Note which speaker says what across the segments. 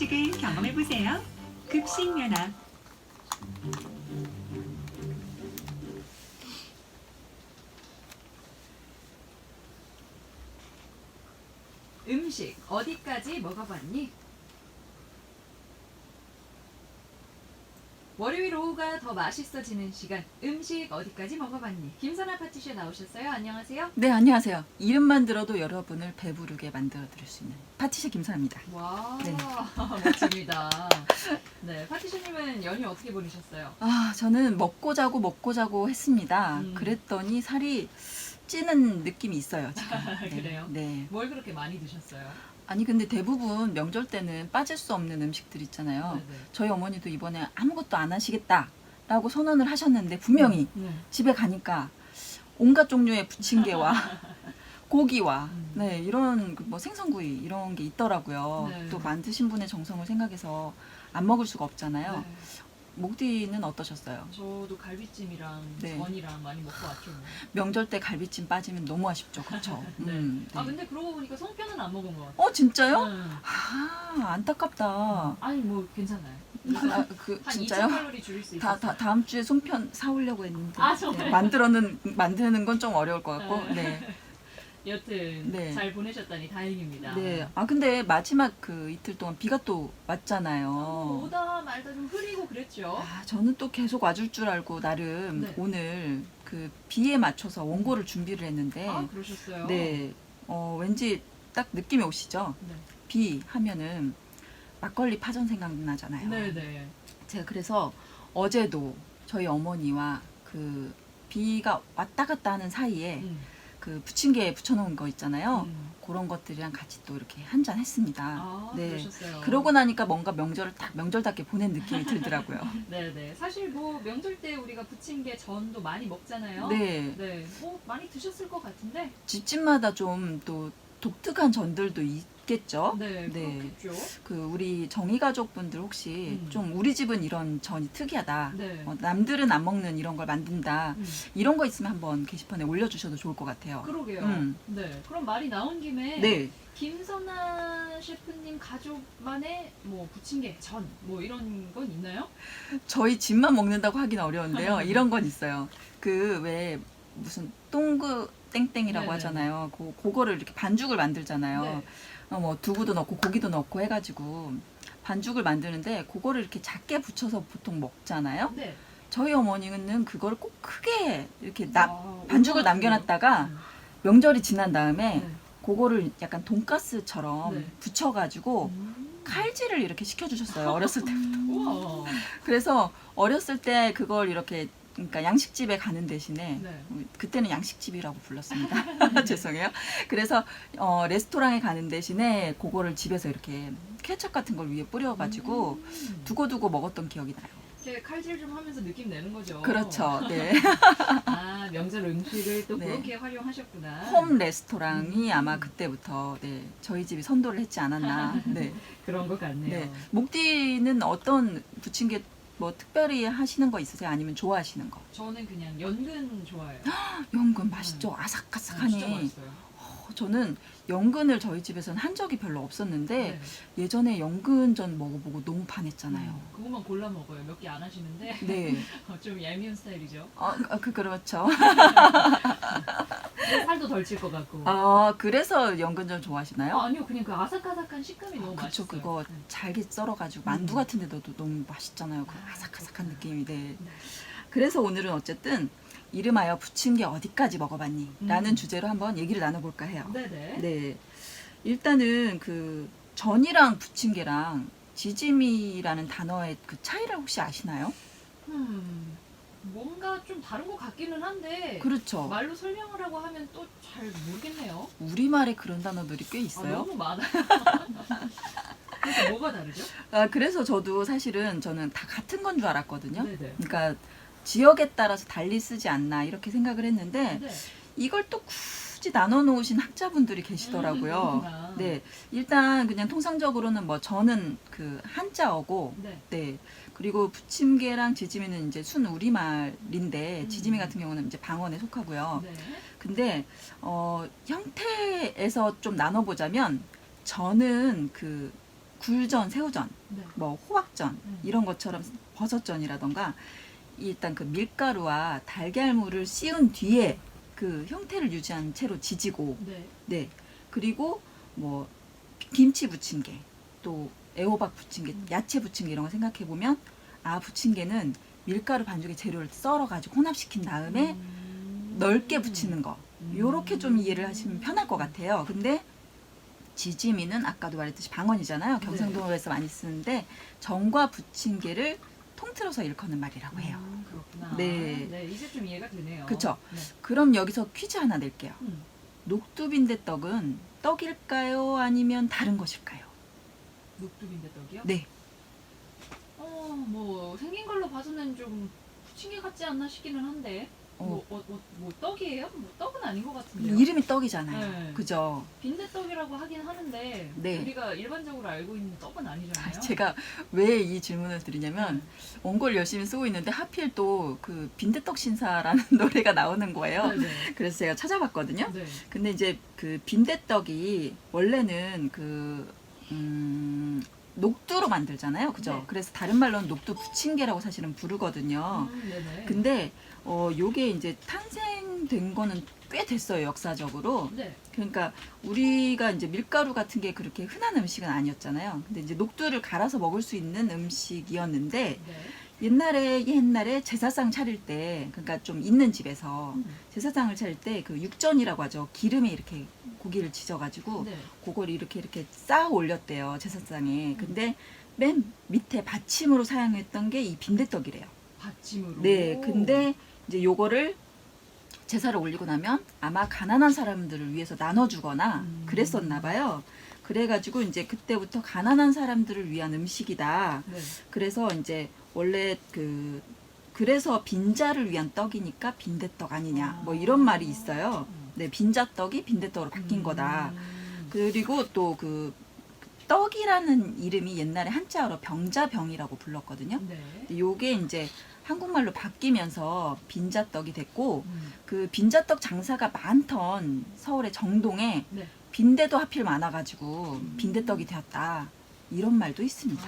Speaker 1: 음식을 경험해보세요. 급식면허.
Speaker 2: 음식 어디까지 먹어봤니? 월요일 오후가 더 맛있어지는 시간, 음식 어디까지 먹어봤니? 김선아 파티셰 나오셨어요. 안녕하세요.
Speaker 3: 네, 안녕하세요. 이름만 들어도 여러분을 배부르게 만들어 드릴 수 있는 파티셰 김선아입니다.
Speaker 2: 와,
Speaker 3: 네.
Speaker 2: 멋집니다. 네, 파티셰님은 연휴 어떻게 보내셨어요?
Speaker 3: 저는 먹고 자고 했습니다.
Speaker 2: 음.
Speaker 3: 그랬더니 살이 찌는 느낌이 있어요, 지금. 네.
Speaker 2: 그래요?
Speaker 3: 네.
Speaker 2: 뭘 그렇게 많이 드셨어요?
Speaker 3: 아니, 근데 대부분 명절 때는 빠질 수 없는 음식들 있잖아요.
Speaker 2: 네네.
Speaker 3: 저희 어머니도 이번에 아무것도 안 하시겠다라고 선언을 하셨는데 분명히
Speaker 2: 네.
Speaker 3: 집에 가니까 온갖 종류의 부침개와 고기와
Speaker 2: 음.
Speaker 3: 네, 이런 뭐 생선구이 이런 게 있더라고요.
Speaker 2: 네.
Speaker 3: 또 만드신 분의 정성을 생각해서 안 먹을 수가 없잖아요.
Speaker 2: 네.
Speaker 3: 목디는 어떠셨어요?
Speaker 2: 저도 갈비찜이랑
Speaker 3: 네.
Speaker 2: 전이랑 많이 먹고 왔죠. 뭐.
Speaker 3: 명절 때 갈비찜 빠지면 너무 아쉽죠, 그렇죠?
Speaker 2: 네.
Speaker 3: 네.
Speaker 2: 아 근데 그러고 보니까 송편은 안 먹은 것 같아요.
Speaker 3: 진짜요?
Speaker 2: 네.
Speaker 3: 안타깝다.
Speaker 2: 아니 뭐 괜찮아요.
Speaker 3: 그
Speaker 2: 한
Speaker 3: 진짜요?
Speaker 2: 2,000칼로리 줄일 수 있어요.
Speaker 3: 다음 주에 송편 사오려고 했는데
Speaker 2: 아, 정말요?
Speaker 3: 네, 만드는 건 좀 어려울 것 같고 네.
Speaker 2: 여튼
Speaker 3: 네.
Speaker 2: 잘 보내셨다니 다행입니다.
Speaker 3: 네. 근데 마지막 그 이틀 동안 비가 또 왔잖아요.
Speaker 2: 오다 말다 좀 흐리고 그랬죠.
Speaker 3: 저는 또 계속 와줄 줄 알고 나름
Speaker 2: 네.
Speaker 3: 오늘 그 비에 맞춰서 원고를 준비를 했는데
Speaker 2: 아 그러셨어요.
Speaker 3: 네. 왠지 딱 느낌이 오시죠?
Speaker 2: 네.
Speaker 3: 비 하면은 막걸리 파전 생각나잖아요.
Speaker 2: 네네.
Speaker 3: 제가 그래서 어제도 저희 어머니와 그 비가 왔다 갔다 하는 사이에
Speaker 2: 음.
Speaker 3: 그 부침개에 붙여놓은 거 있잖아요.
Speaker 2: 음.
Speaker 3: 그런 것들이랑 같이 또 이렇게 한잔 했습니다.
Speaker 2: 아 그러셨어요.
Speaker 3: 그러고 나니까 뭔가 명절을 딱 명절답게 보낸 느낌이 들더라고요.
Speaker 2: 네네. 사실 뭐 명절 때 우리가 부침개 전도 많이 먹잖아요.
Speaker 3: 네.
Speaker 2: 네. 뭐 많이 드셨을 것 같은데.
Speaker 3: 집집마다 좀 또 독특한 전들도 있겠죠.
Speaker 2: 네.
Speaker 3: 네.
Speaker 2: 그렇겠죠.
Speaker 3: 그 우리 정희 가족분들 혹시
Speaker 2: 음.
Speaker 3: 좀 우리 집은 이런 전이 특이하다.
Speaker 2: 네.
Speaker 3: 남들은 안 먹는 이런 걸 만든다.
Speaker 2: 음.
Speaker 3: 이런 거 있으면 한번 게시판에 올려주셔도 좋을 것 같아요.
Speaker 2: 그러게요.
Speaker 3: 음.
Speaker 2: 네. 그럼 말이 나온 김에
Speaker 3: 네.
Speaker 2: 김선아 셰프님 가족만의 뭐 부침개, 전 뭐 이런 건 있나요?
Speaker 3: 저희 집만 먹는다고 하기는 어려운데요. 이런 건 있어요. 그 왜 무슨 똥그 땡땡이라고
Speaker 2: 네네네.
Speaker 3: 하잖아요. 그거를 이렇게 반죽을 만들잖아요.
Speaker 2: 네.
Speaker 3: 뭐 두부도 넣고 고기도 넣고 해가지고 반죽을 만드는데 그거를 이렇게 작게 붙여서 보통 먹잖아요.
Speaker 2: 네.
Speaker 3: 저희 어머니는 그걸 꼭 크게 이렇게 반죽을
Speaker 2: 얼마나
Speaker 3: 남겨놨다가
Speaker 2: 크게요?
Speaker 3: 명절이 지난 다음에
Speaker 2: 네.
Speaker 3: 그거를 약간 돈가스처럼
Speaker 2: 네.
Speaker 3: 붙여가지고 칼질을 이렇게 시켜주셨어요. 어렸을 때.
Speaker 2: 우와.
Speaker 3: 그래서 어렸을 때 그걸 이렇게 그러니까 양식집에 가는 대신에
Speaker 2: 네.
Speaker 3: 그때는 양식집이라고 불렀습니다. 죄송해요. 그래서 레스토랑에 가는 대신에 그거를 집에서 이렇게 케첩 같은 걸 위에 뿌려가지고 두고두고 먹었던 기억이 나요.
Speaker 2: 이렇게 칼질 좀 하면서 느낌 내는 거죠.
Speaker 3: 그렇죠. 네.
Speaker 2: 아 명절 음식을 또
Speaker 3: 네.
Speaker 2: 그렇게 활용하셨구나.
Speaker 3: 홈 레스토랑이 아마 그때부터 저희 집이 선도를 했지 않았나. 네.
Speaker 2: 그런 것 같네요.
Speaker 3: 네. 목디는 어떤 부침개 뭐 특별히 하시는 거 있으세요? 아니면 좋아하시는 거?
Speaker 2: 저는 그냥 연근 좋아해요.
Speaker 3: 연근 맛있죠.
Speaker 2: 진짜
Speaker 3: 아삭아삭하니.
Speaker 2: 맛있어요.
Speaker 3: 저는 연근을 저희 집에서는 한 적이 별로 없었는데
Speaker 2: 네.
Speaker 3: 예전에 연근전 먹어보고 너무 반했잖아요.
Speaker 2: 그것만 골라 먹어요. 몇 개 안 하시는데
Speaker 3: 네.
Speaker 2: 좀 얄미운 스타일이죠.
Speaker 3: 그렇죠.
Speaker 2: 근데 살도 덜 찔 것 같고.
Speaker 3: 그래서 연근전 좋아하시나요?
Speaker 2: 아니요, 그냥 그 아삭아삭한 식감이 너무
Speaker 3: 그쵸,
Speaker 2: 맛있어요.
Speaker 3: 그거
Speaker 2: 네.
Speaker 3: 잘게 썰어가지고 만두 같은 데 넣어도 너무 맛있잖아요. 그
Speaker 2: 아,
Speaker 3: 아삭아삭한
Speaker 2: 그렇구나.
Speaker 3: 느낌이. 네.
Speaker 2: 네.
Speaker 3: 그래서 오늘은 어쨌든 이름하여 부침개 어디까지 먹어봤니? 라는
Speaker 2: 음.
Speaker 3: 주제로 한번 얘기를 나눠볼까 해요.
Speaker 2: 네네.
Speaker 3: 네. 일단은 그 전이랑 부침개랑 지짐이라는 단어의 그 차이를 혹시 아시나요?
Speaker 2: 뭔가 좀 다른 것 같기는 한데
Speaker 3: 그렇죠.
Speaker 2: 말로 설명을 하고 하면 또 잘 모르겠네요.
Speaker 3: 우리말에 그런 단어들이 꽤
Speaker 2: 아,
Speaker 3: 있어요.
Speaker 2: 너무 많아요. 그래서 뭐가 다르죠?
Speaker 3: 그래서 저도 사실은 저는 다 같은 건 줄 알았거든요.
Speaker 2: 네네.
Speaker 3: 그러니까 지역에 따라서 달리 쓰지 않나 이렇게 생각을 했는데
Speaker 2: 네.
Speaker 3: 이걸 또 굳이 나눠 놓으신 학자분들이 계시더라고요.
Speaker 2: 그렇구나.
Speaker 3: 네. 일단 그냥 통상적으로는 뭐 저는 그 한자어고
Speaker 2: 네.
Speaker 3: 네. 그리고 부침개랑 지짐이는 이제 순 우리말인데 지짐이 같은 경우는 이제 방언에 속하고요.
Speaker 2: 네.
Speaker 3: 근데 형태에서 좀 나눠 보자면 저는 그 굴전, 새우전,
Speaker 2: 네.
Speaker 3: 뭐 호박전
Speaker 2: 음.
Speaker 3: 이런 것처럼 버섯전이라던가 일단 그 밀가루와 달걀물을 씌운 뒤에 그 형태를 유지한 채로 지지고
Speaker 2: 네.
Speaker 3: 네 그리고 뭐 김치 부침개 또 애호박 부침개 야채 부침개 이런 거 생각해 보면 아 부침개는 밀가루 반죽에 재료를 썰어 가지고 혼합시킨 다음에 넓게 부치는 거 요렇게 좀 이해를 하시면 편할 것 같아요. 근데 지짐이는 아까도 말했듯이 방언이잖아요. 경상도에서 많이 쓰는데 전과 부침개를 통틀어서 일컫는 말이라고 해요.
Speaker 2: 그렇구나.
Speaker 3: 네.
Speaker 2: 네, 이제 좀 이해가 되네요.
Speaker 3: 그쵸?
Speaker 2: 네.
Speaker 3: 그럼 여기서 퀴즈 하나 낼게요.
Speaker 2: 음.
Speaker 3: 녹두빈대떡은 떡일까요? 아니면 다른 것일까요?
Speaker 2: 녹두빈대 떡이요?
Speaker 3: 네.
Speaker 2: 뭐 생긴 걸로 봐서는 좀 부침개 같지 않나 싶기는 한데. 뭐 떡이에요? 뭐 떡은 아닌 것 같은데요.
Speaker 3: 이름이 떡이잖아요.
Speaker 2: 네.
Speaker 3: 그죠?
Speaker 2: 빈대떡이라고 하긴 하는데
Speaker 3: 네.
Speaker 2: 우리가 일반적으로 알고 있는 떡은 아니잖아요.
Speaker 3: 제가 왜 이 질문을 드리냐면 원고를 열심히 쓰고 있는데 하필 또 그 빈대떡 신사라는 노래가 나오는 거예요.
Speaker 2: 네.
Speaker 3: 그래서 제가 찾아봤거든요.
Speaker 2: 네.
Speaker 3: 근데 이제 그 빈대떡이 원래는 녹두로 만들잖아요. 그죠?
Speaker 2: 네.
Speaker 3: 그래서 다른 말로는 녹두 부침개라고 사실은 부르거든요.
Speaker 2: 네네.
Speaker 3: 근데 요게 이제 탄생된 거는 꽤 됐어요, 역사적으로.
Speaker 2: 네.
Speaker 3: 그러니까 우리가 이제 밀가루 같은 게 그렇게 흔한 음식은 아니었잖아요. 근데 이제 녹두를 갈아서 먹을 수 있는 음식이었는데
Speaker 2: 네.
Speaker 3: 옛날에 제사상 차릴 때 그러니까 좀 있는 집에서 제사상을 차릴 때 그 육전이라고 하죠. 기름에 이렇게 고기를 지져가지고
Speaker 2: 네.
Speaker 3: 그걸 이렇게 쌓아 올렸대요, 제사상에. 근데 맨 밑에 받침으로 사용했던 게 이 빈대떡이래요.
Speaker 2: 받침으로.
Speaker 3: 네, 근데 이제 요거를 제사를 올리고 나면 아마 가난한 사람들을 위해서 나눠주거나 그랬었나 봐요. 그래가지고 이제 그때부터 가난한 사람들을 위한 음식이다.
Speaker 2: 네.
Speaker 3: 그래서 이제 원래 그래서 빈자를 위한 떡이니까 빈대떡 아니냐 뭐 이런 말이 있어요. 네, 빈자떡이 빈대떡으로 바뀐 거다. 그리고 또 그 떡이라는 이름이 옛날에 한자어로 병자병이라고 불렀거든요.
Speaker 2: 네.
Speaker 3: 요게 이제 한국말로 바뀌면서 빈자떡이 됐고 그 빈자떡 장사가 많던 서울의 정동에
Speaker 2: 네.
Speaker 3: 빈대도 하필 많아가지고 빈대떡이 되었다 이런 말도 있습니다.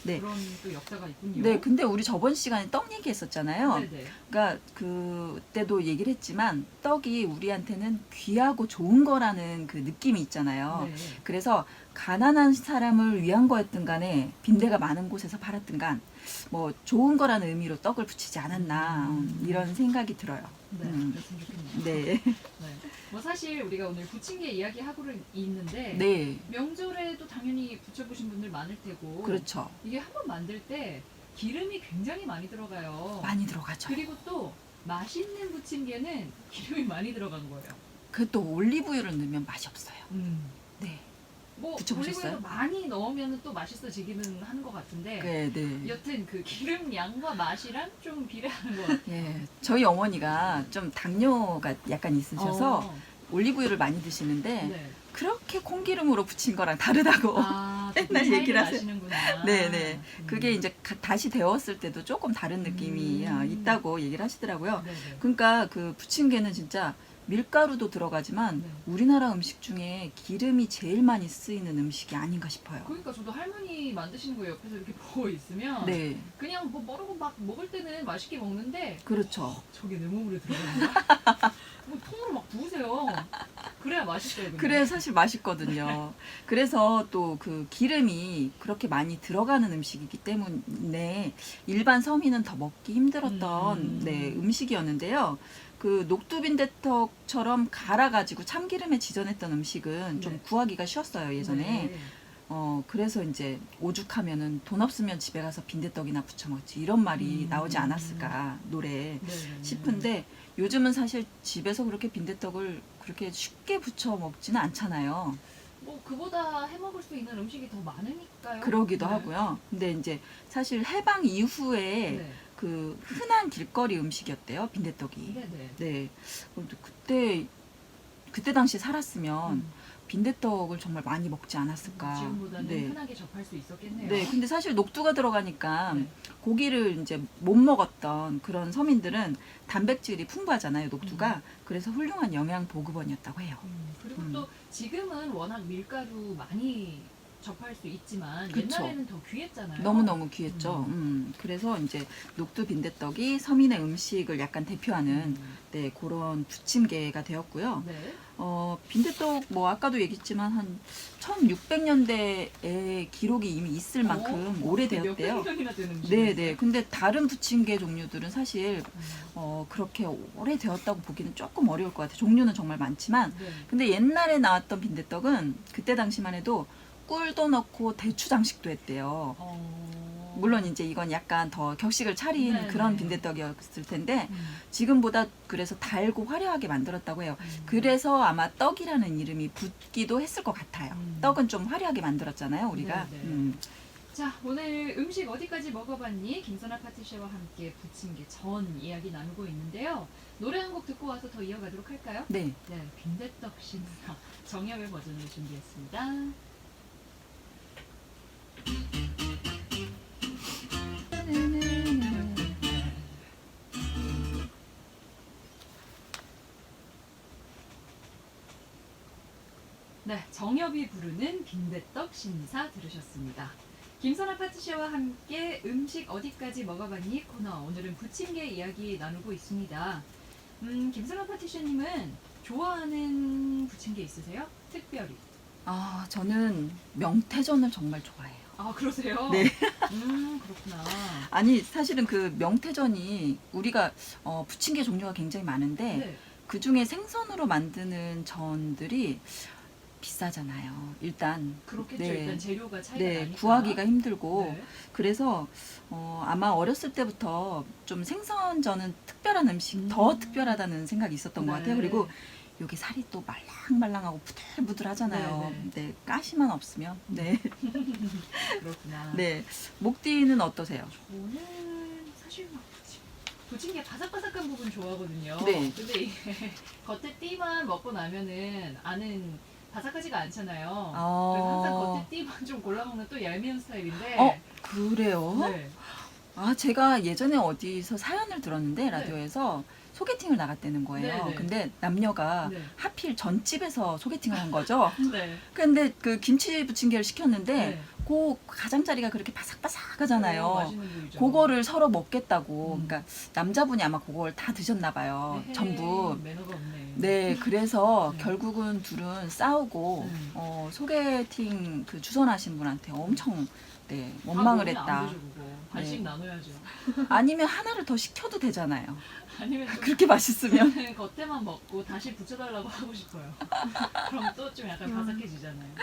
Speaker 3: 네.
Speaker 2: 그런 또 역사가 있군요.
Speaker 3: 네, 근데 우리 저번 시간에 떡 얘기했었잖아요.
Speaker 2: 네네.
Speaker 3: 그러니까 그때도 얘기를 했지만 떡이 우리한테는 귀하고 좋은 거라는 그 느낌이 있잖아요.
Speaker 2: 네.
Speaker 3: 그래서 가난한 사람을 위한 거였든 간에 빈대가 많은 곳에서 팔았든 간 뭐 좋은 거라는 의미로 떡을 붙이지 않았나 이런 생각이 들어요.
Speaker 2: 네. 그랬으면 좋겠네요.
Speaker 3: 네.
Speaker 2: 네. 뭐 사실 우리가 오늘 부침개 이야기 하고는 있는데
Speaker 3: 네.
Speaker 2: 명절에도 당연히 부쳐보신 분들 많을 테고
Speaker 3: 그렇죠.
Speaker 2: 이게 한번 만들 때 기름이 굉장히 많이 들어가요.
Speaker 3: 많이 들어가죠.
Speaker 2: 그리고 또 맛있는 부침개는 기름이 많이 들어간 거예요.
Speaker 3: 그 또 올리브유를 넣으면 맛이 없어요. 네.
Speaker 2: 뭐
Speaker 3: 부쳐보셨어요?
Speaker 2: 올리브유 많이 넣으면 또 맛있어지기는 하는 것 같은데
Speaker 3: 네, 네.
Speaker 2: 여튼 그 기름 양과 맛이랑 좀 비례하는 것 같아요.
Speaker 3: 예. 저희 어머니가 좀 당뇨가 약간 있으셔서 올리브유를 많이 드시는데
Speaker 2: 네.
Speaker 3: 그렇게 콩기름으로 부친 거랑 다르다고. 맨날
Speaker 2: 그
Speaker 3: 얘기를 하세요.
Speaker 2: 하시는구나.
Speaker 3: 네네. 그게 이제 다시 데웠을 때도 조금 다른 느낌이 있다고 얘기를 하시더라고요.
Speaker 2: 네네.
Speaker 3: 그러니까 그 부침개는 진짜 밀가루도 들어가지만
Speaker 2: 네.
Speaker 3: 우리나라 음식 중에 기름이 제일 많이 쓰이는 음식이 아닌가 싶어요.
Speaker 2: 그러니까 저도 할머니 만드시는 거 옆에서 이렇게 보고 있으면
Speaker 3: 네,
Speaker 2: 그냥 뭐 모르고 막 먹을 때는 맛있게 먹는데
Speaker 3: 그렇죠.
Speaker 2: 저게 내 몸으로 들어가나? 뭐 통으로 막 부으세요. 그래야 맛있어요. 근데.
Speaker 3: 그래 사실 맛있거든요. 그래서 또 그 기름이 그렇게 많이 들어가는 음식이기 때문에 일반 서민은 더 먹기 힘들었던 네, 음식이었는데요. 그 녹두빈대떡처럼 갈아가지고 참기름에 지져냈던 음식은 좀
Speaker 2: 네.
Speaker 3: 구하기가 쉬웠어요 예전에.
Speaker 2: 네.
Speaker 3: 그래서 이제 오죽하면은 돈 없으면 집에 가서 빈대떡이나 부쳐 먹지 이런 말이 나오지 않았을까 노래에
Speaker 2: 네.
Speaker 3: 싶은데 요즘은 사실 집에서 그렇게 빈대떡을 그렇게 쉽게 부쳐 먹지는 않잖아요.
Speaker 2: 뭐 그보다 해 먹을 수 있는 음식이 더 많으니까요.
Speaker 3: 그러기도
Speaker 2: 네.
Speaker 3: 하고요. 근데 이제 사실 해방 이후에
Speaker 2: 네.
Speaker 3: 그 흔한 길거리 음식이었대요 빈대떡이.
Speaker 2: 네네.
Speaker 3: 네. 그때 당시 살았으면 빈대떡을 정말 많이 먹지 않았을까.
Speaker 2: 지금보다는
Speaker 3: 네.
Speaker 2: 흔하게 접할 수 있었겠네요.
Speaker 3: 네, 근데 사실 녹두가 들어가니까
Speaker 2: 네.
Speaker 3: 고기를 이제 못 먹었던 그런 서민들은 단백질이 풍부하잖아요, 녹두가. 그래서 훌륭한 영양 보급원이었다고 해요.
Speaker 2: 그리고 또 지금은 워낙 밀가루 많이 접할 수 있지만
Speaker 3: 그쵸.
Speaker 2: 옛날에는 더 귀했잖아요.
Speaker 3: 너무너무 귀했죠. 그래서 이제 녹두 빈대떡이 서민의 음식을 약간 대표하는 네, 그런 부침개가 되었고요.
Speaker 2: 네.
Speaker 3: 빈대떡 뭐 아까도 얘기했지만 한 1600년대에 기록이 이미 있을 만큼 오래되었대요.
Speaker 2: 몇백 년이나 되는 음식.
Speaker 3: 네네. 근데 다른 부침개 종류들은 사실 그렇게 오래되었다고 보기는 조금 어려울 것 같아요. 종류는 정말 많지만
Speaker 2: 네.
Speaker 3: 근데 옛날에 나왔던 빈대떡은 그때 당시만 해도 꿀도 넣고 대추 장식도 했대요. 물론 이제 이건 약간 더 격식을 차린
Speaker 2: 네네.
Speaker 3: 그런 빈대떡이었을 텐데
Speaker 2: 음.
Speaker 3: 지금보다 그래서 달고 화려하게 만들었다고 해요. 그래서 아마 떡이라는 이름이 붙기도 했을 것 같아요. 떡은 좀 화려하게 만들었잖아요, 우리가.
Speaker 2: 네네. 자, 오늘 음식 어디까지 먹어봤니? 김선아 파티셰와 함께 부침개 전 이야기 나누고 있는데요. 노래 한 곡 듣고 와서 더 이어가도록 할까요?
Speaker 3: 네.
Speaker 2: 네, 빈대떡 신사 정엽의 버전을 준비했습니다. 네, 정엽이 부르는 빈대떡 신사 들으셨습니다. 김선아 파티셰와 함께 음식 어디까지 먹어봤니 코너, 오늘은 부침개 이야기 나누고 있습니다. 김선아 파티셰님은 좋아하는 부침개 있으세요? 특별히?
Speaker 3: 아, 저는 명태전을 정말 좋아해요.
Speaker 2: 아, 그러세요?
Speaker 3: 네.
Speaker 2: 그렇구나.
Speaker 3: 아니, 사실은 그 명태전이 우리가 부침개 종류가 굉장히 많은데
Speaker 2: 네.
Speaker 3: 그 중에 생선으로 만드는 전들이 비싸잖아요. 일단.
Speaker 2: 그렇겠죠.
Speaker 3: 네.
Speaker 2: 일단 재료가 차이가
Speaker 3: 네,
Speaker 2: 나니까.
Speaker 3: 구하기가 힘들고
Speaker 2: 네.
Speaker 3: 그래서 아마 어렸을 때부터 좀 생선전은 특별한 음식, 더 특별하다는 생각이 있었던 것 같아요.
Speaker 2: 네.
Speaker 3: 그리고 여기 살이 또 말랑말랑하고 부들부들하잖아요.
Speaker 2: 네,
Speaker 3: 네, 가시만 없으면. 네,
Speaker 2: 그렇구나.
Speaker 3: 네. 목디는 어떠세요?
Speaker 2: 저는 사실 막 부침개 바삭바삭한 부분 좋아하거든요.
Speaker 3: 네.
Speaker 2: 근데 이게 겉에 띠만 먹고 나면은 안은 바삭하지가 않잖아요.
Speaker 3: 아.
Speaker 2: 그래서 항상 겉에 띠만 좀 골라 먹는 또 얄미운 스타일인데.
Speaker 3: 그래요?
Speaker 2: 네.
Speaker 3: 아, 제가 예전에 어디서 사연을 들었는데 라디오에서 소개팅을 나갔다는 거예요.
Speaker 2: 네, 네.
Speaker 3: 근데 남녀가
Speaker 2: 네.
Speaker 3: 하필 전집에서 소개팅을 한 거죠.
Speaker 2: 네.
Speaker 3: 근데 그 김치 부침개를 시켰는데
Speaker 2: 네.
Speaker 3: 그 가장자리가 그렇게 바삭바삭하잖아요.
Speaker 2: 맛있는 부위죠.
Speaker 3: 그거를 서로 먹겠다고.
Speaker 2: 음.
Speaker 3: 그러니까 남자분이 아마 그걸 다 드셨나 봐요.
Speaker 2: 에헤이,
Speaker 3: 전부.
Speaker 2: 매너가 없네.
Speaker 3: 네, 그래서
Speaker 2: 네.
Speaker 3: 결국은 둘은 싸우고 소개팅 그 주선하신 분한테 엄청 네, 원망을
Speaker 2: 다 먹으면
Speaker 3: 했다.
Speaker 2: 안 되죠, 그거. 반씩
Speaker 3: 네.
Speaker 2: 나눠야죠.
Speaker 3: 아니면 하나를 더 시켜도 되잖아요.
Speaker 2: 아니면 좀
Speaker 3: 그렇게 맛있으면.
Speaker 2: 겉에만 먹고 다시 붙여달라고 하고 싶어요. 그럼 또 좀 약간 바삭해지잖아요.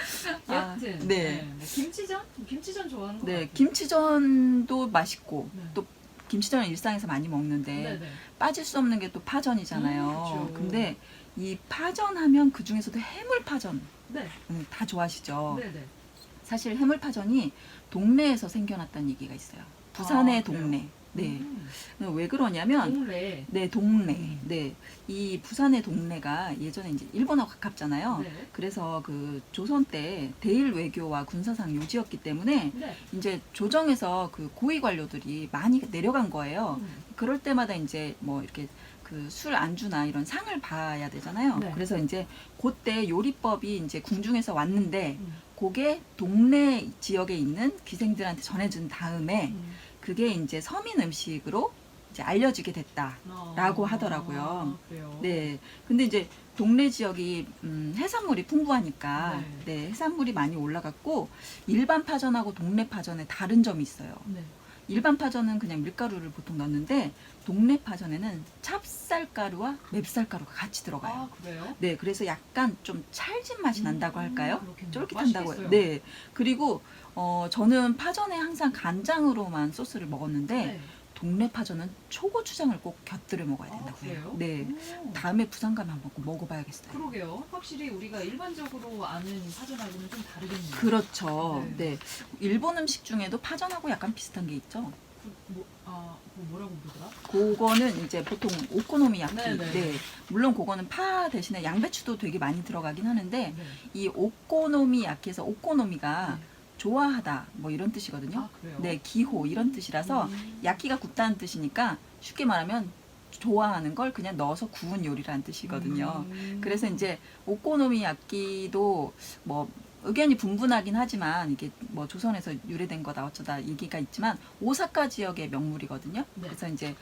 Speaker 3: 아,
Speaker 2: 여튼
Speaker 3: 네.
Speaker 2: 김치전? 김치전 좋아하는 거
Speaker 3: 네,
Speaker 2: 같아요.
Speaker 3: 김치전도 맛있고
Speaker 2: 네.
Speaker 3: 또 김치전은 일상에서 많이 먹는데
Speaker 2: 네네.
Speaker 3: 빠질 수 없는 게 또 파전이잖아요.
Speaker 2: 그쵸.
Speaker 3: 근데 이 파전하면 그 중에서도 해물파전
Speaker 2: 네.
Speaker 3: 다 좋아하시죠.
Speaker 2: 네네.
Speaker 3: 사실 해물파전이 동네에서 생겨났다는 얘기가 있어요. 부산의
Speaker 2: 아, 그래요?
Speaker 3: 동네. 네. 왜 그러냐면
Speaker 2: 동래.
Speaker 3: 네, 동네. 네. 이 부산의 동네가 예전에 이제 일본하고 가깝잖아요.
Speaker 2: 네.
Speaker 3: 그래서 그 조선 때 대일 외교와 군사상 요지였기 때문에
Speaker 2: 네.
Speaker 3: 이제 조정에서 그 고위 관료들이 많이 내려간 거예요. 그럴 때마다 이제 뭐 이렇게 그 술 안주나 이런 상을 봐야 되잖아요.
Speaker 2: 네.
Speaker 3: 그래서 이제 그때 요리법이 이제 궁중에서 왔는데
Speaker 2: 음.
Speaker 3: 그게 동네 지역에 있는 귀생들한테 전해준 다음에 그게 이제 서민 음식으로 이제 알려지게 됐다라고 하더라고요.
Speaker 2: 그래요.
Speaker 3: 네. 근데 이제 동네 지역이 해산물이 풍부하니까
Speaker 2: 네.
Speaker 3: 네, 해산물이 많이 올라갔고 일반 파전하고 동네 파전에 다른 점이 있어요.
Speaker 2: 네.
Speaker 3: 일반 파전은 그냥 밀가루를 보통 넣는데 동네 파전에는 찹쌀가루와 맵쌀가루가 같이 들어가요.
Speaker 2: 아, 그래요?
Speaker 3: 네, 그래서 약간 좀 찰진 맛이 난다고 할까요?
Speaker 2: 그렇겠네요.
Speaker 3: 쫄깃한다고 해요.
Speaker 2: 맛있겠어요.
Speaker 3: 네. 그리고 저는 파전에 항상 간장으로만 소스를 먹었는데
Speaker 2: 네.
Speaker 3: 동네 파전은 초고추장을 꼭 곁들여 먹어야
Speaker 2: 아,
Speaker 3: 된다고
Speaker 2: 그래요?
Speaker 3: 해요. 네.
Speaker 2: 오.
Speaker 3: 다음에 부산 가면 한번 꼭 먹어봐야겠어요.
Speaker 2: 그러게요. 확실히 우리가 일반적으로 아는 파전하고는 좀 다르겠네요.
Speaker 3: 그렇죠.
Speaker 2: 네.
Speaker 3: 네. 일본 음식 중에도 파전하고 약간 비슷한 게 있죠.
Speaker 2: 그거 뭐라고 부르더라?
Speaker 3: 그거는 이제 보통 오코노미야키.
Speaker 2: 네네.
Speaker 3: 네. 물론 그거는 파 대신에 양배추도 되게 많이 들어가긴 하는데
Speaker 2: 네.
Speaker 3: 이 오코노미야키에서 오코노미가
Speaker 2: 네.
Speaker 3: 좋아하다 뭐 이런 뜻이거든요.
Speaker 2: 아, 그래요?
Speaker 3: 네, 기호 이런 뜻이라서 야키가 굽다는 뜻이니까 쉽게 말하면 좋아하는 걸 그냥 넣어서 구운 요리라는 뜻이거든요. 그래서 이제 오코노미야키도 뭐 의견이 분분하긴 하지만 이게 뭐 조선에서 유래된 거다 어쩌다 얘기가 있지만 오사카 지역의 명물이거든요.
Speaker 2: 네.
Speaker 3: 그래서 이제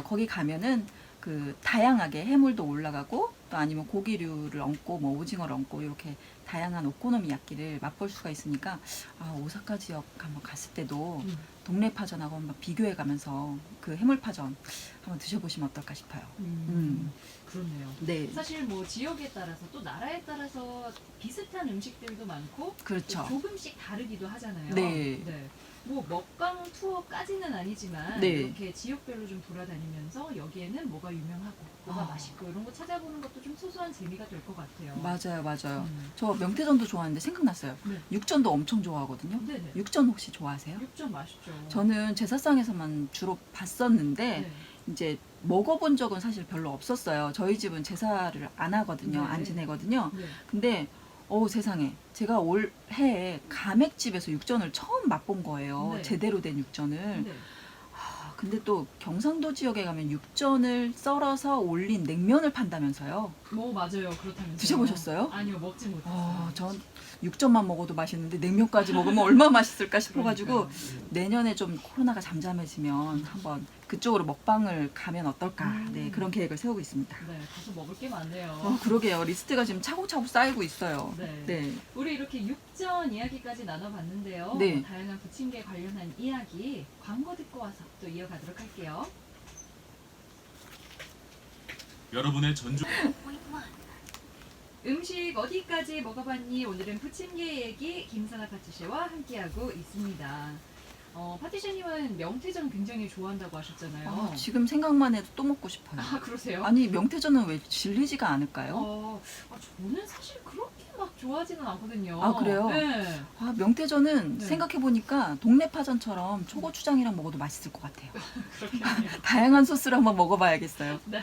Speaker 3: 거기 가면은 그 다양하게 해물도 올라가고 또 아니면 고기류를 얹고 뭐 오징어를 얹고 이렇게 다양한 오코노미야끼를 맛볼 수가 있으니까 아 오사카 지역 한번 갔을 때도 동네 파전하고 한번 비교해 가면서 그 해물 파전 한번 드셔보시면 어떨까 싶어요.
Speaker 2: 그렇네요.
Speaker 3: 네,
Speaker 2: 사실 뭐 지역에 따라서 또 나라에 따라서 비슷한 음식들도 많고
Speaker 3: 그렇죠.
Speaker 2: 또 조금씩 다르기도 하잖아요.
Speaker 3: 네.
Speaker 2: 뭐 먹방 투어까지는 아니지만
Speaker 3: 네.
Speaker 2: 이렇게 지역별로 좀 돌아다니면서 여기에는 뭐가 유명하고 뭐가
Speaker 3: 아.
Speaker 2: 맛있고 이런 거 찾아보는 것도 좀 소소한 재미가 될 것 같아요.
Speaker 3: 맞아요, 맞아요.
Speaker 2: 음.
Speaker 3: 저 명태전도 좋아하는데 생각났어요.
Speaker 2: 네.
Speaker 3: 육전도 엄청 좋아하거든요.
Speaker 2: 네네.
Speaker 3: 육전 혹시 좋아하세요?
Speaker 2: 육전 맛있죠.
Speaker 3: 저는 제사상에서만 주로 봤었는데
Speaker 2: 네.
Speaker 3: 이제 먹어본 적은 사실 별로 없었어요. 저희 집은 제사를 안 하거든요.
Speaker 2: 네.
Speaker 3: 안 지내거든요.
Speaker 2: 네.
Speaker 3: 근데 세상에 제가 올해 가맥집에서 육전을 처음 맛본 거예요.
Speaker 2: 네.
Speaker 3: 제대로 된 육전을.
Speaker 2: 네.
Speaker 3: 근데 또 경상도 지역에 가면 육전을 썰어서 올린 냉면을 판다면서요.
Speaker 2: 뭐 맞아요. 그렇다면서요.
Speaker 3: 드셔보셨어요?
Speaker 2: 아니요, 먹지 못했어요.
Speaker 3: 전 육전만 먹어도 맛있는데 냉면까지 먹으면 얼마나 맛있을까 싶어가지고
Speaker 2: 그러니까요.
Speaker 3: 내년에 좀 코로나가 잠잠해지면 한번 그쪽으로 먹방을 가면 어떨까. 네, 그런 계획을 세우고 있습니다.
Speaker 2: 네, 가서 먹을 게 많네요.
Speaker 3: 그러게요. 리스트가 지금 차곡차곡 쌓이고 있어요.
Speaker 2: 네.
Speaker 3: 네.
Speaker 2: 우리 이렇게 육전 이야기까지 나눠봤는데요.
Speaker 3: 네.
Speaker 2: 다양한 부침개 관련한 이야기 광고 듣고 와서 또 이어가도록 할게요.
Speaker 4: 여러분의 전주
Speaker 2: 음식 어디까지 먹어봤니? 오늘은 부침개 얘기 김선아 파티셰와 함께하고 있습니다. 파티셰님은 명태전 굉장히 좋아한다고 하셨잖아요.
Speaker 3: 지금 생각만 해도 또 먹고 싶어요.
Speaker 2: 그러세요?
Speaker 3: 아니 명태전은 왜 질리지가 않을까요?
Speaker 2: 저는 사실 그렇게 막 좋아하지는 않거든요.
Speaker 3: 아, 그래요?
Speaker 2: 네.
Speaker 3: 명태전은
Speaker 2: 네.
Speaker 3: 생각해보니까 동네 파전처럼 초고추장이랑 먹어도 맛있을 것 같아요.
Speaker 2: 그렇겠네요.
Speaker 3: 다양한 소스를 한번 먹어봐야겠어요.
Speaker 2: 네.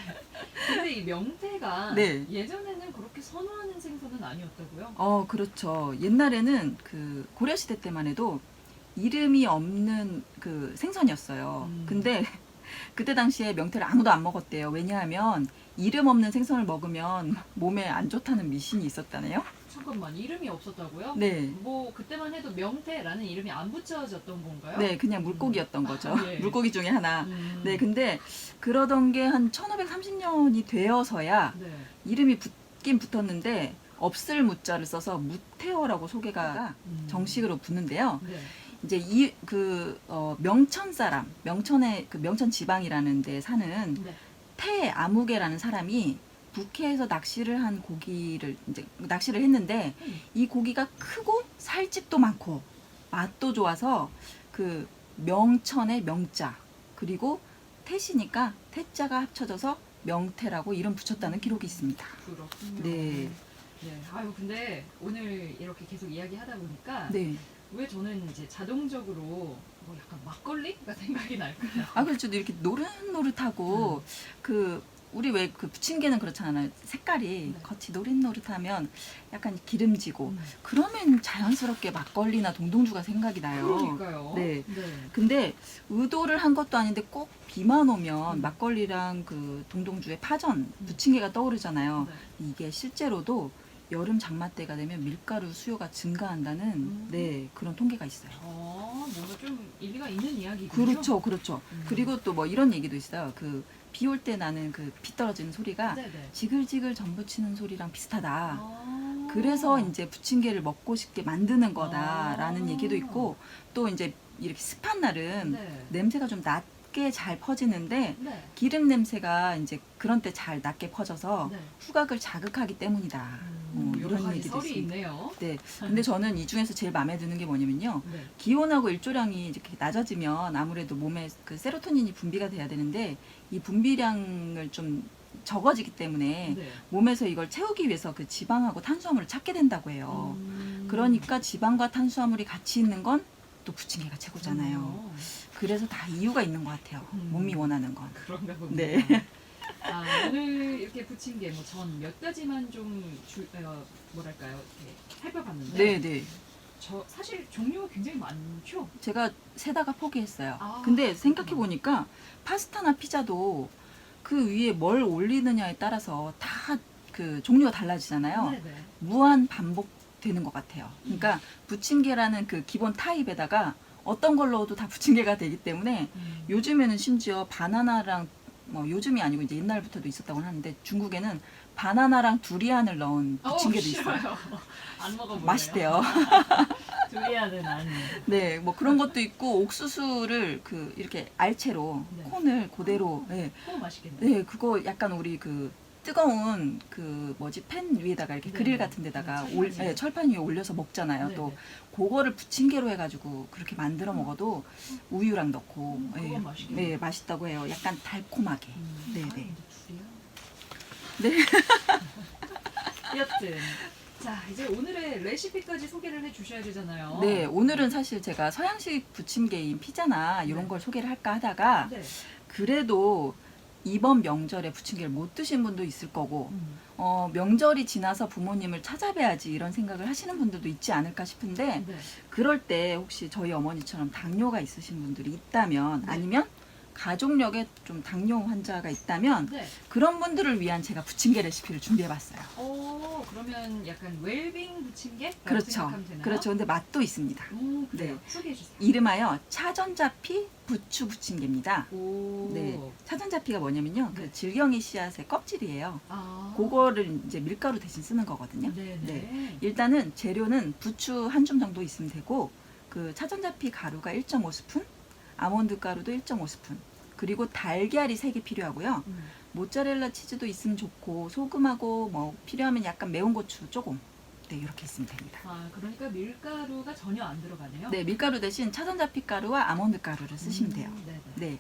Speaker 2: 근데 이 명태가
Speaker 3: 네.
Speaker 2: 예전에는 그렇게 선호하는 생선은 아니었다고요?
Speaker 3: 그렇죠. 옛날에는 그 고려시대 때만 해도 이름이 없는 그 생선이었어요. 근데 그때 당시에 명태를 아무도 안 먹었대요. 왜냐하면 이름 없는 생선을 먹으면 몸에 안 좋다는 미신이 있었다네요.
Speaker 2: 잠깐만, 이름이 없었다고요?
Speaker 3: 네.
Speaker 2: 뭐 그때만 해도 명태라는 이름이 안 붙여졌던 건가요?
Speaker 3: 네, 그냥 물고기였던 거죠.
Speaker 2: 예.
Speaker 3: 물고기 중에 하나.
Speaker 2: 음.
Speaker 3: 네, 근데 그러던 게 한 1530년이 되어서야
Speaker 2: 네.
Speaker 3: 이름이 붙긴 붙었는데 없을 무자를 써서 무태어라고 소개가 정식으로 붙는데요.
Speaker 2: 네.
Speaker 3: 이제 명천 사람, 명천의 그 명천 지방이라는 데 사는
Speaker 2: 네.
Speaker 3: 태아무개라는 사람이 북해에서 낚시를 한 고기를 이제 낚시를 했는데 이 고기가 크고 살집도 많고 맛도 좋아서 그 명천의 명자 그리고 태시니까 태자가 합쳐져서 명태라고 이름 붙였다는 기록이 있습니다.
Speaker 2: 그렇군요.
Speaker 3: 네.
Speaker 2: 네. 아유, 근데 오늘 이렇게 계속 이야기하다 보니까
Speaker 3: 네.
Speaker 2: 왜 저는 이제 자동적으로 뭐 약간 막걸리가 생각이 날까요?
Speaker 3: 그렇죠. 이렇게 노릇노릇하고 그 우리 왜 그 부침개는 그렇잖아요. 색깔이
Speaker 2: 네.
Speaker 3: 겉이 노릇노릇하면 약간 기름지고
Speaker 2: 음.
Speaker 3: 그러면 자연스럽게 막걸리나 동동주가 생각이 나요.
Speaker 2: 그러니까요.
Speaker 3: 네.
Speaker 2: 네.
Speaker 3: 근데 의도를 한 것도 아닌데 꼭 비만 오면 막걸리랑 그 동동주의 파전, 부침개가 떠오르잖아요.
Speaker 2: 네.
Speaker 3: 이게 실제로도 여름 장마 때가 되면 밀가루 수요가 증가한다는 네, 그런 통계가 있어요.
Speaker 2: 뭔가 좀 일리가 있는 이야기군요.
Speaker 3: 그렇죠, 그렇죠. 그리고 또 뭐 이런 얘기도 있어요. 그 비 올 때 나는 그 비 떨어지는 소리가
Speaker 2: 네네.
Speaker 3: 지글지글 전부 치는 소리랑 비슷하다.
Speaker 2: 아.
Speaker 3: 그래서 이제 부침개를 먹고 싶게 만드는 거다라는
Speaker 2: 아.
Speaker 3: 얘기도 있고 또 이제 이렇게 습한 날은
Speaker 2: 네.
Speaker 3: 냄새가 좀 낮게 잘 퍼지는데
Speaker 2: 네.
Speaker 3: 기름 냄새가 이제 그런 때 잘 낮게 퍼져서
Speaker 2: 네.
Speaker 3: 후각을 자극하기 때문이다.
Speaker 2: 여러
Speaker 3: 이런
Speaker 2: 가지
Speaker 3: 얘기도
Speaker 2: 설이
Speaker 3: 있습니다.
Speaker 2: 있네요.
Speaker 3: 네. 근데 저는 이 중에서 제일 마음에 드는 게 뭐냐면요.
Speaker 2: 네.
Speaker 3: 기온하고 일조량이 이렇게 낮아지면 아무래도 몸에 그 세로토닌이 분비가 돼야 되는데 이 분비량을 좀 적어지기 때문에
Speaker 2: 네.
Speaker 3: 몸에서 이걸 채우기 위해서 그 지방하고 탄수화물을 찾게 된다고 해요. 그러니까 지방과 탄수화물이 같이 있는 건 또 부침개가 최고잖아요. 그래서 다 이유가 있는 것 같아요. 몸이 원하는 건.
Speaker 2: 그런가 봅니다.
Speaker 3: 네.
Speaker 2: 오늘 이렇게 부침개 뭐 전 몇 가지만 좀 뭐랄까요, 이렇게 살펴봤는데
Speaker 3: 네, 네.
Speaker 2: 저 사실 종류가 굉장히 많죠.
Speaker 3: 제가 세다가 포기했어요.
Speaker 2: 아,
Speaker 3: 근데 생각해 보니까 파스타나 피자도 그 위에 뭘 올리느냐에 따라서 다 그 종류가 달라지잖아요.
Speaker 2: 네네.
Speaker 3: 무한 반복 되는 것 같아요. 그러니까 부침개라는 그 기본 타입에다가 어떤 걸 넣어도 다 부침개가 되기 때문에 요즘에는 심지어 바나나랑 뭐 요즘이 아니고 이제 옛날부터도 있었다고 하는데 중국에는 바나나랑 두리안을 넣은 부침개도 있어요.
Speaker 2: 싫어요. 안 먹어볼래요.
Speaker 3: 맛있대요.
Speaker 2: 두리안은 아니.
Speaker 3: 네, 뭐 그런 것도 있고 옥수수를 그 이렇게 알채로
Speaker 2: 네.
Speaker 3: 콘을 그대로 네,
Speaker 2: 맛있겠네.
Speaker 3: 네, 그거 약간 우리 그 뜨거운 그 뭐지 팬 위에다가 이렇게
Speaker 2: 네,
Speaker 3: 그릴
Speaker 2: 네.
Speaker 3: 같은 데다가
Speaker 2: 네, 철판 위에.
Speaker 3: 네, 철판 위에 올려서 먹잖아요.
Speaker 2: 네,
Speaker 3: 또
Speaker 2: 네.
Speaker 3: 그거를 부침개로 해가지고 그렇게 만들어 먹어도 우유랑 넣고
Speaker 2: 그건 맛있겠네.
Speaker 3: 네, 맛있다고 해요. 약간 달콤하게. 네, 네.
Speaker 2: 네. 여튼 자 이제 오늘의 레시피까지 소개를 해주셔야 되잖아요.
Speaker 3: 네, 오늘은 사실 제가 서양식 부침개인 피자나 이런
Speaker 2: 네.
Speaker 3: 걸 소개를 할까 하다가
Speaker 2: 네.
Speaker 3: 그래도 이번 명절에 부침개를 못 드신 분도 있을 거고 명절이 지나서 부모님을 찾아뵈야지 이런 생각을 하시는 분들도 있지 않을까 싶은데
Speaker 2: 네.
Speaker 3: 그럴 때 혹시 저희 어머니처럼 당뇨가 있으신 분들이 있다면
Speaker 2: 네.
Speaker 3: 아니면 가족력에 좀 당뇨 환자가 있다면
Speaker 2: 네.
Speaker 3: 그런 분들을 위한 제가 부침개 레시피를 준비해봤어요.
Speaker 2: 그러면 약간 웰빙 부침개?
Speaker 3: 그렇죠.
Speaker 2: 생각하면 되나요?
Speaker 3: 그렇죠. 근데 맛도 있습니다.
Speaker 2: 그래요.
Speaker 3: 네.
Speaker 2: 소개해 주세요.
Speaker 3: 이름하여 차전자피 부추 부침개입니다.
Speaker 2: 오.
Speaker 3: 네, 차전자피가 뭐냐면요,
Speaker 2: 네.
Speaker 3: 그 질경이 씨앗의 껍질이에요.
Speaker 2: 아.
Speaker 3: 그거를 이제 밀가루 대신 쓰는 거거든요.
Speaker 2: 네네.
Speaker 3: 네. 일단은 재료는 부추 한 줌 정도 있으면 되고, 그 차전자피 가루가 1.5스푼, 아몬드 가루도 1.5스푼, 그리고 달걀이 3개 필요하고요. 모짜렐라 치즈도 있으면 좋고, 소금하고 뭐 필요하면 약간 매운 고추 조금. 네, 이렇게 있으면 됩니다.
Speaker 2: 아, 그러니까 밀가루가 전혀 안 들어가네요.
Speaker 3: 네, 밀가루 대신 차전자피 가루와 아몬드 가루를 쓰시면 돼요.
Speaker 2: 네네.
Speaker 3: 네.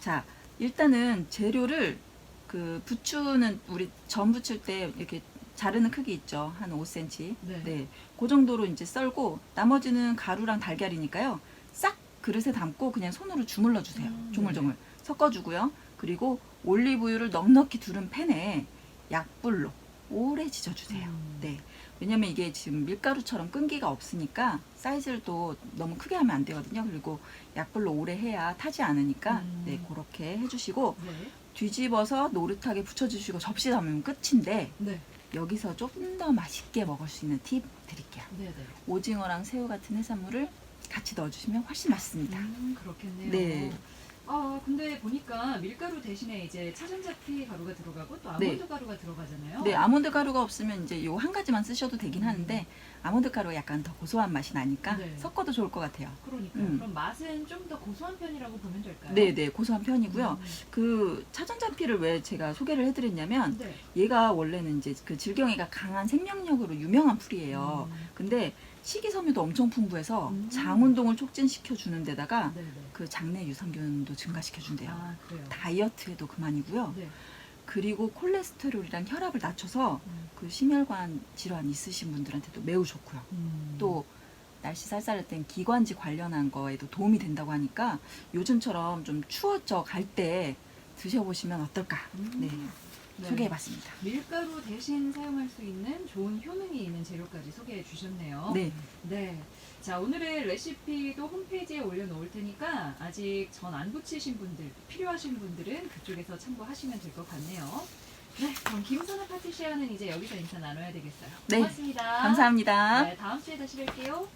Speaker 3: 자, 일단은 재료를 그 부추는 우리 전 부칠 때 이렇게 자르는 크기 있죠. 한 5cm.
Speaker 2: 네.
Speaker 3: 네. 그 정도로 이제 썰고 나머지는 가루랑 달걀이니까요. 싹 그릇에 담고 그냥 손으로 주물러 주세요. 조물조물 섞어 주고요. 그리고 올리브유를 넉넉히 두른 팬에 약불로 오래 지져 주세요. 네. 왜냐면 이게 지금 밀가루처럼 끈기가 없으니까 사이즈를 또 너무 크게 하면 안 되거든요. 그리고 약불로 오래 해야 타지 않으니까 네, 그렇게 해주시고
Speaker 2: 네.
Speaker 3: 뒤집어서 노릇하게 붙여주시고 접시 담으면 끝인데
Speaker 2: 네.
Speaker 3: 여기서 조금 더 맛있게 먹을 수 있는 팁 드릴게요.
Speaker 2: 네네.
Speaker 3: 오징어랑 새우 같은 해산물을 같이 넣어주시면 훨씬 맛있습니다.
Speaker 2: 그렇겠네요.
Speaker 3: 네.
Speaker 2: 아, 근데 보니까 밀가루 대신에 이제 차전자피 가루가 들어가고 또 아몬드 가루가 들어가잖아요.
Speaker 3: 네, 아몬드 가루가 없으면 이제 요 한 가지만 쓰셔도 되긴 하는데 아몬드 가루가 약간 더 고소한 맛이 나니까
Speaker 2: 네.
Speaker 3: 섞어도 좋을 것 같아요.
Speaker 2: 그러니까요. 그럼 맛은 좀 더 고소한 편이라고 보면 될까요?
Speaker 3: 네, 네, 고소한 편이고요. 그 차전자피를 왜 제가 소개를 해드렸냐면
Speaker 2: 네.
Speaker 3: 얘가 원래는 이제 그 질경이가 강한 생명력으로 유명한 풀이에요. 근데 식이섬유도 엄청 풍부해서 장 운동을 촉진시켜 주는 데다가
Speaker 2: 네네.
Speaker 3: 그 장내 유산균도 증가시켜 준대요.
Speaker 2: 아, 그래요.
Speaker 3: 다이어트에도 그만이고요.
Speaker 2: 네.
Speaker 3: 그리고 콜레스테롤이랑 혈압을 낮춰서 그 심혈관 질환 있으신 분들한테도 매우 좋고요. 또 날씨 쌀쌀할 땐 기관지 관련한 거에도 도움이 된다고 하니까 요즘처럼 좀 추워져 갈 때 드셔보시면 어떨까? 네,
Speaker 2: 네.
Speaker 3: 소개해봤습니다.
Speaker 2: 밀가루 대신 사용할 수 있는 좋은 효능이 있는 재료까지 소개해 주셨네요.
Speaker 3: 네,
Speaker 2: 네. 자, 오늘의 레시피도 홈페이지에 올려놓을 테니까 아직 전 안 부치신 분들, 필요하신 분들은 그쪽에서 참고하시면 될 것 같네요. 네, 그럼 김선아 파티시아는 이제 여기서 인사 나눠야 되겠어요.
Speaker 3: 네.
Speaker 2: 고맙습니다.
Speaker 3: 감사합니다.
Speaker 2: 네, 다음 주에 다시 뵐게요.